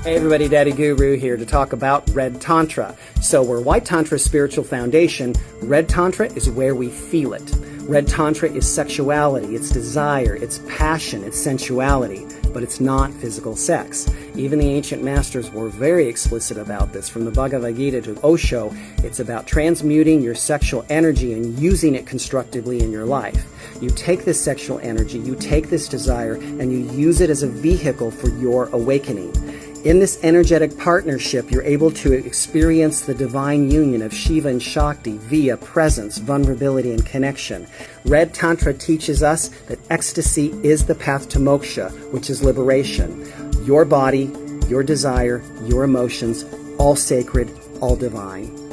Hey everybody, Daddy Guru here to talk about Red Tantra. So we're White Tantra Spiritual Foundation. Red Tantra is where we feel it. Red Tantra is sexuality, it's desire, it's passion, it's sensuality, but it's not physical sex. Even the ancient masters were very explicit about this. From the Bhagavad Gita to Osho, it's about transmuting your sexual energy and using it constructively in your life. You take this sexual energy, you take this desire, and you use it as a vehicle for your awakening. In this energetic partnership, you're able to experience the divine union of Shiva and Shakti via presence, vulnerability, and connection. Red Tantra teaches us that ecstasy is the path to moksha, which is liberation. Your body, your desire, your emotions, all sacred, all divine.